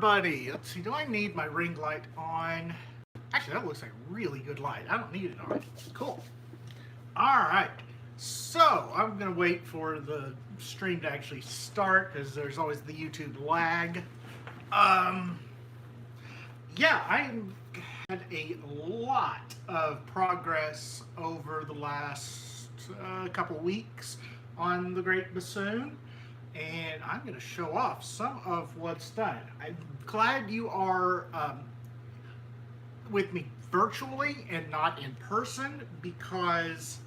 everybody. Let's see, do I need my ring light on? Actually, that looks like a really good light. I don't need it on. Cool. All right. So I'm going to wait for the stream to actually start because there's always the YouTube lag. Yeah, I had a lot of progress over the last couple weeks on the Greatbassoon, and I'm going to show off some of what's done. I'm glad you are with me virtually and not in person because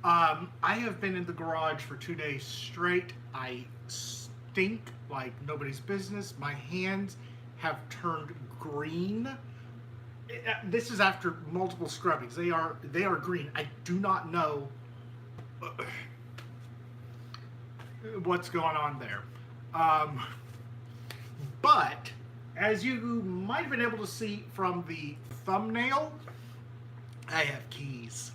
I have been in the garage for 2 days straight. I stink like nobody's business. My hands have turned green. This is after multiple scrubbings. They are green. I do not know what's going on there. But as you might have been able to see from the thumbnail, I have keys.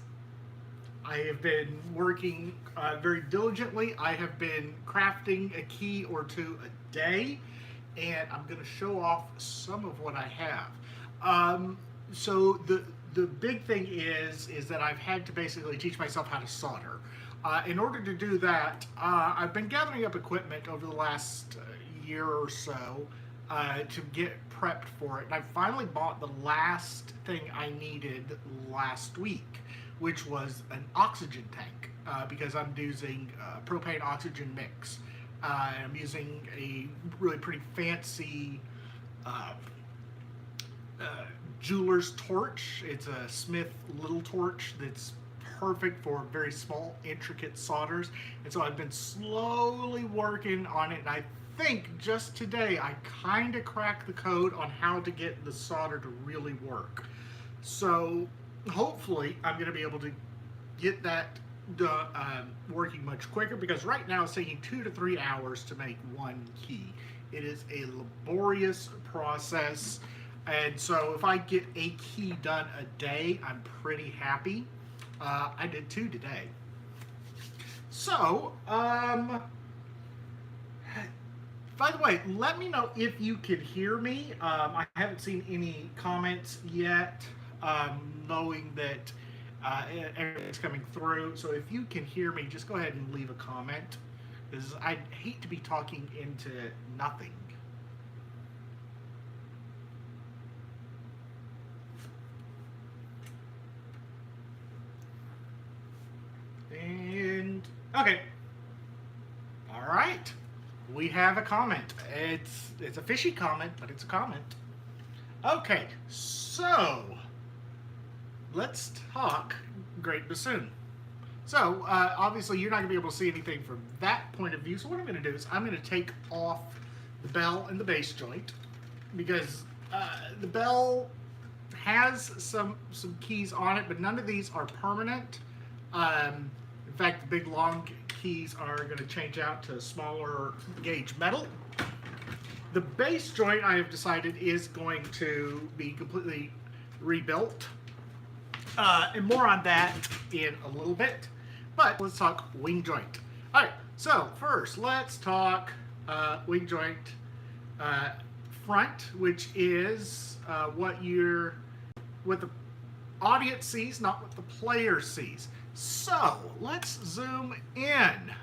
I have been working very diligently. I have been crafting a key or two a day, and I'm going to show off some of what I have. So the big thing is that I've had to basically teach myself how to solder. In order to do that, I've been gathering up equipment over the last year or so to get prepped for it. And I finally bought the last thing I needed last week, which was an oxygen tank, because I'm using propane oxygen mix. I'm using a really pretty fancy jeweler's torch. It's a Smith little torch that's perfect for very small, intricate solders. And so I've been slowly working on it, and I think just today I kind of cracked the code on how to get the solder to really work. So hopefully I'm going to be able to get that working much quicker, because right now it's taking 2 to 3 hours to make one key. It is a laborious process, and so if I get a key done a day, I'm pretty happy. I did 2 today. So, by the way, let me know if you could hear me. I haven't seen any comments yet, knowing that everything's coming through. So if you can hear me, just go ahead and leave a comment, because I'd hate to be talking into nothing. And okay, all right, we have a comment. It's a fishy comment, but it's a comment. Okay, so let's talk Greatbassoon. So obviously you're not going to be able to see anything from that point of view. So what I'm going to do is I'm going to take off the bell and the bass joint, because the bell has some keys on it, but none of these are permanent. In fact, the big long keys are going to change out to smaller gauge metal. The bass joint, I have decided, is going to be completely rebuilt. And more on that in a little bit. But let's talk wing joint. All right, so first let's talk wing joint front, which is what the audience sees, not what the player sees. So let's zoom in.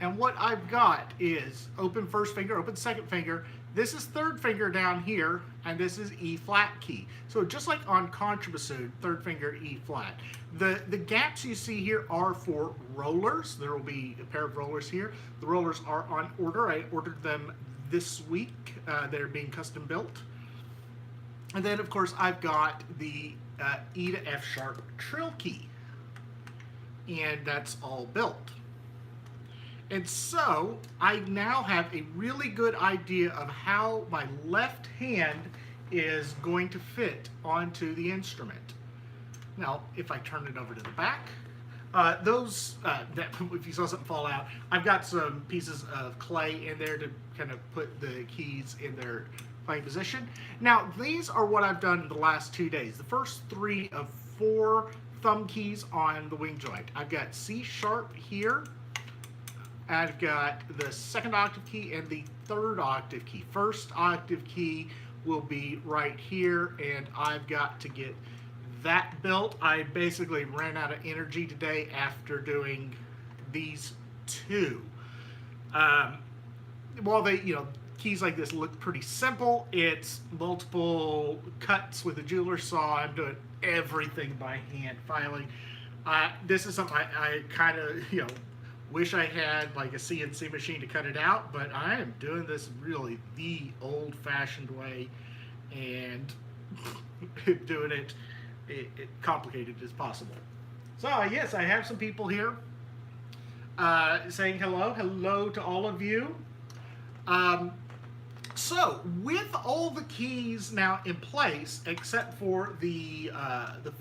And what I've got is open first finger, open second finger. This is third finger down here, and this is E flat key. So just like on contrabassoon, third finger E flat. The gaps you see here are for rollers. There will be a pair of rollers here. The rollers are on order. I ordered them this week. They're being custom built. And then of course I've got the E to F sharp trill key, and that's all built. And so I now have a really good idea of how my left hand is going to fit onto the instrument. Now, if I turn it over to the back, if you saw something fall out, I've got some pieces of clay in there to kind of put the keys in their playing position. Now, these are what I've done in the last 2 days. The first 3 of 4 thumb keys on the wing joint. I've got C sharp here. I've got the second octave key and the third octave key. First octave key will be right here, and I've got to get that built. I basically ran out of energy today after doing these two. While they, keys like this look pretty simple, it's multiple cuts with a jeweler's saw. I'm doing everything by hand, filing. This is something I kind of, wish I had like a CNC machine to cut it out, but I am doing this really the old-fashioned way and doing it complicated as possible. So yes, I have some people here saying hello to all of you. So with all the keys now in place, except for the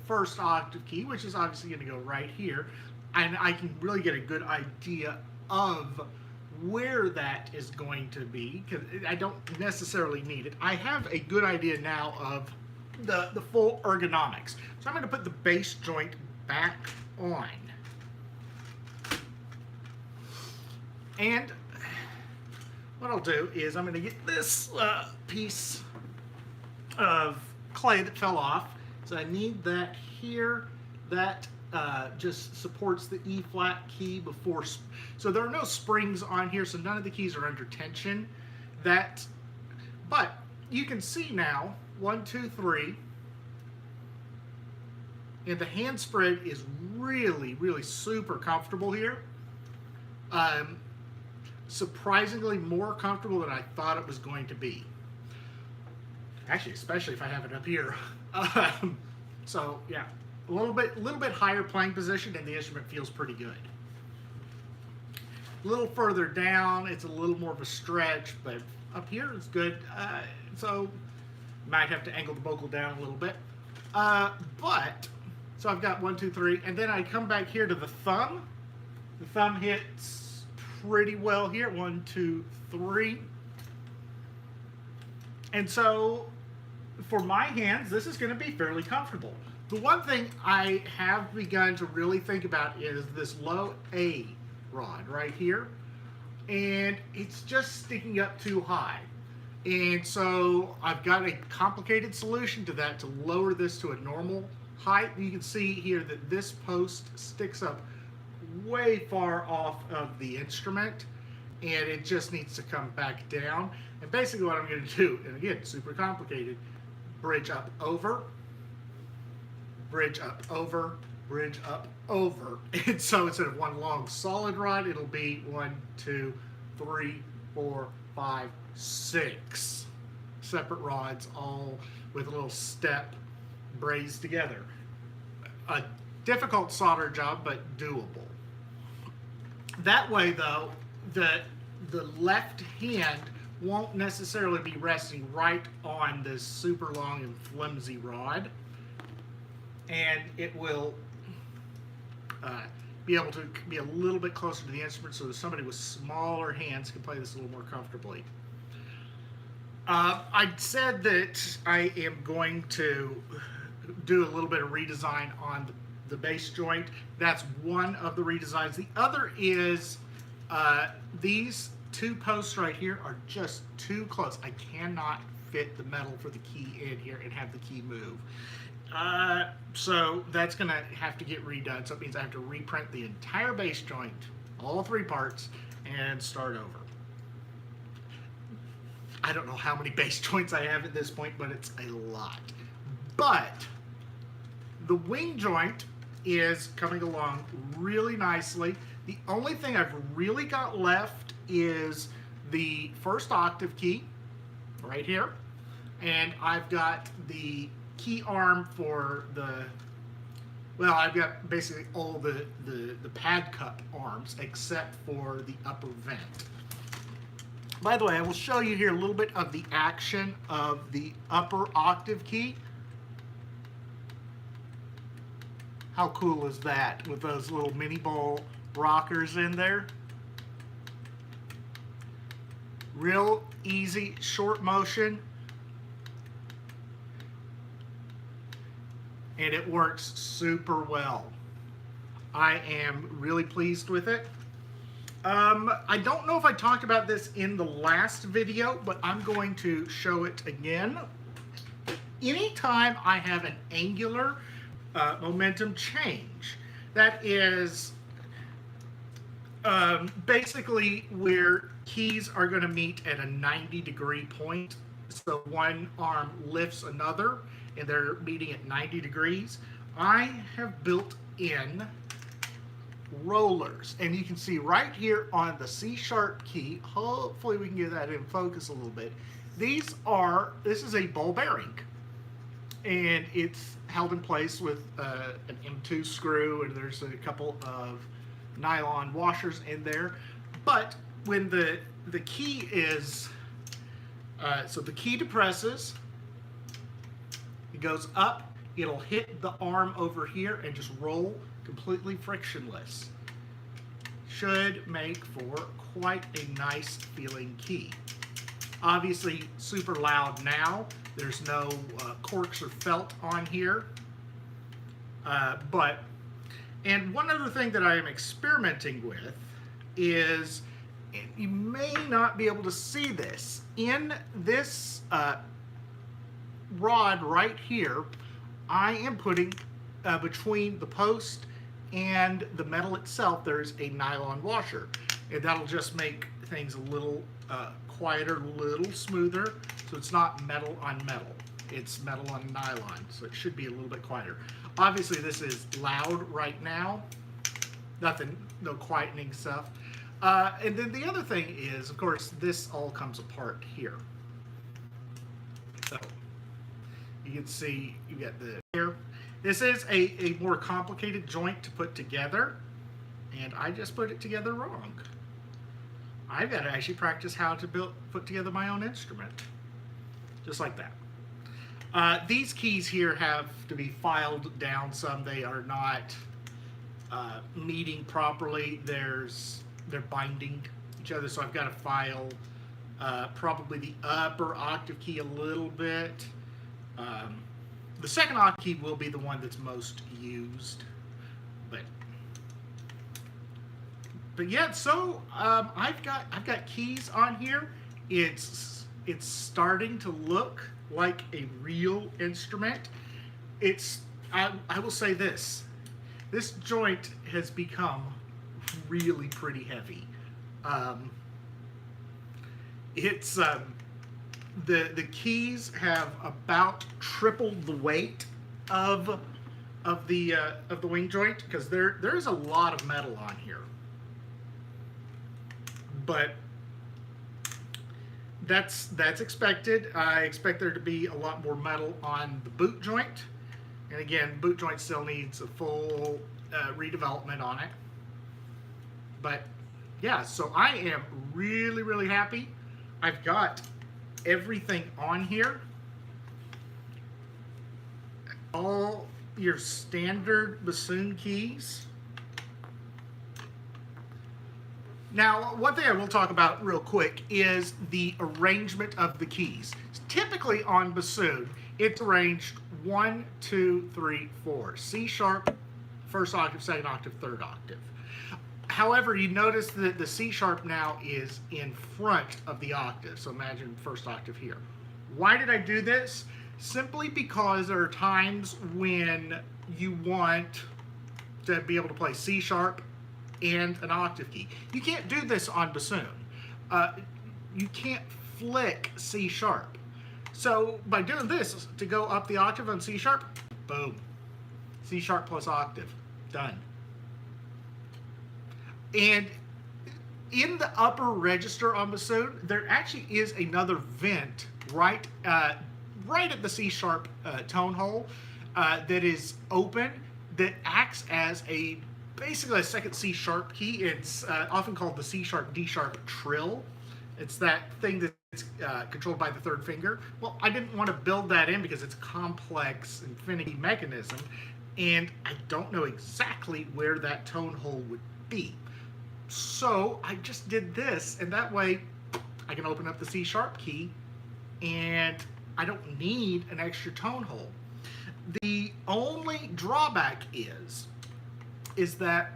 first octave key, which is obviously going to go right here, and I can really get a good idea of where that is going to be, because I don't necessarily need it. I have a good idea now of the full ergonomics. So I'm going to put the base joint back on. And what I'll do is I'm going to get this piece of clay that fell off. So I need that here. That just supports the E flat key before. So there are no springs on here, so none of the keys are under tension. But you can see now, 1, 2, 3. And the hand spread is really, really super comfortable here. Surprisingly more comfortable than I thought it was going to be. Actually, especially if I have it up here. So yeah, a little bit higher playing position, and the instrument feels pretty good. A little further down, it's a little more of a stretch, but up here it's good. So might have to angle the vocal down a little bit. So I've got 1, 2, 3, and then I come back here to the thumb. The thumb hits pretty well here. 1, 2, 3. And so for my hands, this is going to be fairly comfortable. The one thing I have begun to really think about is this low A rod right here. And it's just sticking up too high. And so I've got a complicated solution to that to lower this to a normal height. You can see here that this post sticks up way far off of the instrument, and it just needs to come back down. And basically what I'm going to do, and again, super complicated, bridge up over, bridge up over, bridge up over. And so instead of one long solid rod, it'll be 1, 2, 3, 4, 5, 6 separate rods, all with a little step brazed together. A difficult solder job, but doable. That way, though, the left hand won't necessarily be resting right on this super long and flimsy rod, and it will be able to be a little bit closer to the instrument so that somebody with smaller hands can play this a little more comfortably. I said that I am going to do a little bit of redesign on the bass joint. That's one of the redesigns. The other is these two posts right here are just too close. I cannot fit the metal for the key in here and have the key move. So that's going to have to get redone. So it means I have to reprint the entire bass joint, all 3 parts, and start over. I don't know how many bass joints I have at this point, but it's a lot. But the wing joint is coming along really nicely. The only thing I've really got left is the first octave key right here. And I've got the key arm for I've got basically all the pad cup arms except for the upper vent. By the way, I will show you here a little bit of the action of the upper octave key. How cool is that with those little mini ball rockers in there? Real easy, short motion. And it works super well. I am really pleased with it. I don't know if I talked about this in the last video, but I'm going to show it again. Anytime I have an angular momentum change, that is basically where keys are going to meet at a 90-degree point. So one arm lifts another and they're meeting at 90 degrees. I have built in rollers, and you can see right here on the C sharp key, hopefully we can get that in focus a little bit. This is a ball bearing, and it's held in place with an M2 screw, and there's a couple of nylon washers in there. But when the key is, so the key depresses, it goes up, it'll hit the arm over here and just roll completely frictionless. Should make for quite a nice feeling key. Obviously super loud now. There's no corks or felt on here. And one other thing that I am experimenting with is, and you may not be able to see this, in this rod right here, I am putting between the post and the metal itself, there's a nylon washer, and that'll just make things a little quieter, a little smoother. So it's not metal on metal, it's metal on nylon, so it should be a little bit quieter. Obviously this is loud right now, no quietening stuff. And then the other thing is, of course, this all comes apart here. So you can see you get the here. This is a more complicated joint to put together, and I just put it together wrong. I've got to actually practice how to put together my own instrument, just like that. These keys here have to be filed down some. They are not meeting properly. They're binding each other, so I've got to file probably the upper octave key a little bit. The second octave key will be the one that's most used, but yeah. So I've got keys on here. It's starting to look like a real instrument. I will say this joint has become really pretty heavy. The keys have about tripled the weight of the wing joint, because there is a lot of metal on here. But that's expected. I expect there to be a lot more metal on the boot joint, and again, boot joint still needs a full redevelopment on it. But yeah, so I am really happy. I've got everything on here. All your standard bassoon keys. Now, one thing I will talk about real quick is the arrangement of the keys. Typically on bassoon, it's arranged 1, 2, 3, 4. C sharp, first octave, second octave, third octave. However, you notice that the C sharp now is in front of the octave. So imagine first octave here. Why did I do this? Simply because there are times when you want to be able to play C sharp and an octave key. You can't do this on bassoon. You can't flick C sharp. So by doing this, to go up the octave on C sharp, boom. C sharp plus octave, done. And in the upper register on bassoon, there actually is another vent right at the C sharp tone hole that is open, that acts as basically a second C sharp key. It's often called the C sharp D sharp trill. It's that thing that's controlled by the third finger. Well, I didn't want to build that in because it's a complex and finicky mechanism, and I don't know exactly where that tone hole would be. So I just did this, and that way I can open up the C sharp key and I don't need an extra tone hole. The only drawback is that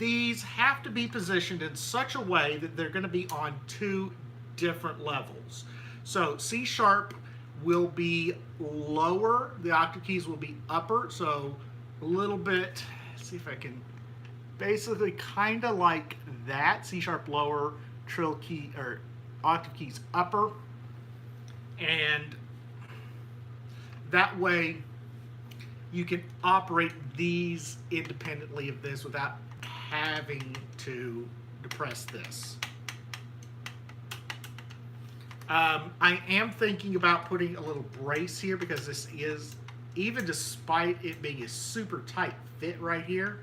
these have to be positioned in such a way that they're going to be on two different levels. So C sharp will be lower, the octave keys will be upper, so a little bit, let's see if I can, basically kind of like that, C sharp lower, trill key, or octave keys upper, and that way you can operate these independently of this without having to depress this. I am thinking about putting a little brace here because this is, even despite it being a super tight fit right here,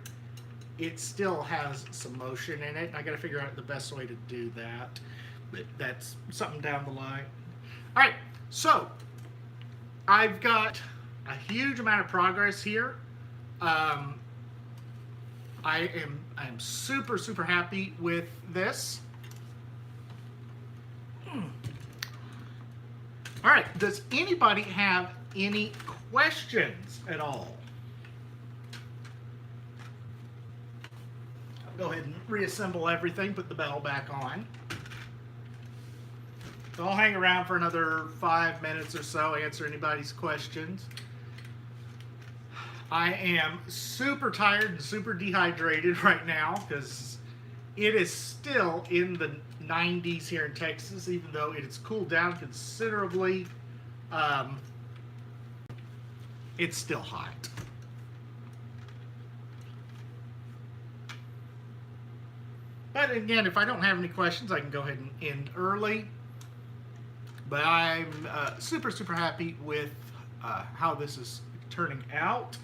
it still has some motion in it. I got to figure out the best way to do that, but that's something down the line. All right, so I've got a huge amount of progress here. I am super happy with this. All right, does anybody have any questions at all? I'll go ahead and reassemble everything, put the bell back on. So I'll hang around for another 5 minutes or so, answer anybody's questions. I am super tired and super dehydrated right now because it is still in the 90s here in Texas, even though it has cooled down considerably. It's still hot. But again, if I don't have any questions, I can go ahead and end early. But I'm super happy with how this is turning out.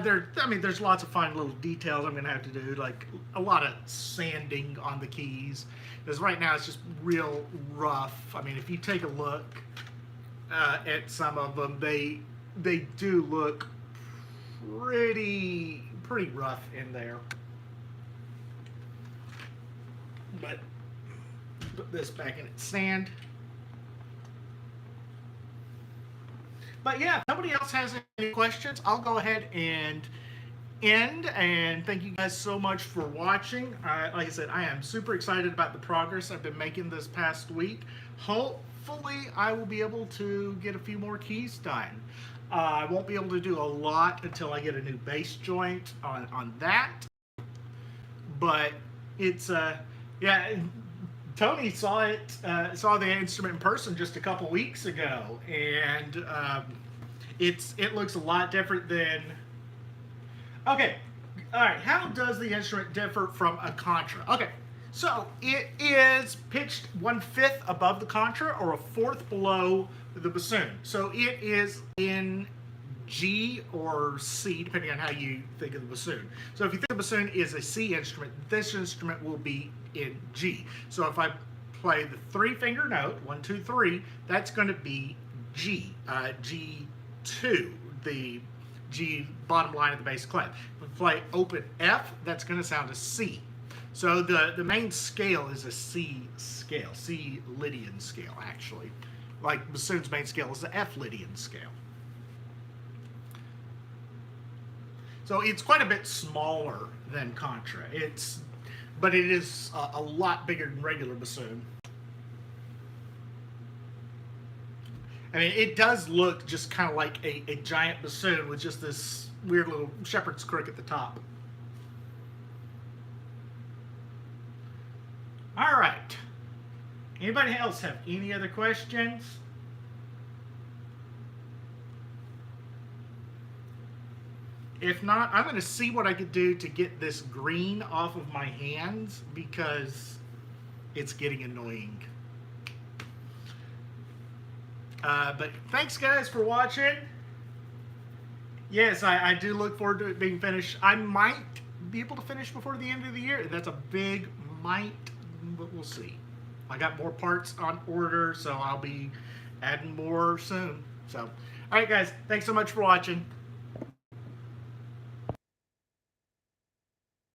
There's lots of fine little details I'm going to have to do, like a lot of sanding on the keys. Because right now it's just real rough. I mean, if you take a look at some of them, they do look pretty rough in there. But put this back in its stand. But yeah, if nobody else has any questions, I'll go ahead and end. And thank you guys so much for watching. Like I said, I am super excited about the progress I've been making this past week. Hopefully, I will be able to get a few more keys done. I won't be able to do a lot until I get a new bass joint on that. But it's, yeah, Tony saw the instrument in person just a couple weeks ago, and it looks a lot different than. Okay, all right. How does the instrument differ from a contra? Okay, so it is pitched 1/5 above the contra or a 1/4 below the bassoon. So it is in G or C, depending on how you think of the bassoon. So if you think the bassoon is a C instrument, this instrument will be in G. So if I play the 3-finger note, 1, 2, 3, that's going to be G, G2, the G bottom line of the bass clef. If we play open F, that's going to sound a C. So the main scale is a C scale, C Lydian scale actually. Like bassoon's main scale is the F Lydian scale. So it's quite a bit smaller than contra. But it is a lot bigger than regular bassoon. I mean, it does look just kind of like a giant bassoon with just this weird little shepherd's crook at the top. All right. Anybody else have any other questions? If not, I'm going to see what I could do to get this green off of my hands because it's getting annoying. But thanks guys for watching. Yes, I do look forward to it being finished. I might be able to finish before the end of the year. That's a big might, but we'll see. I got more parts on order, so I'll be adding more soon. So, all right guys, thanks so much for watching.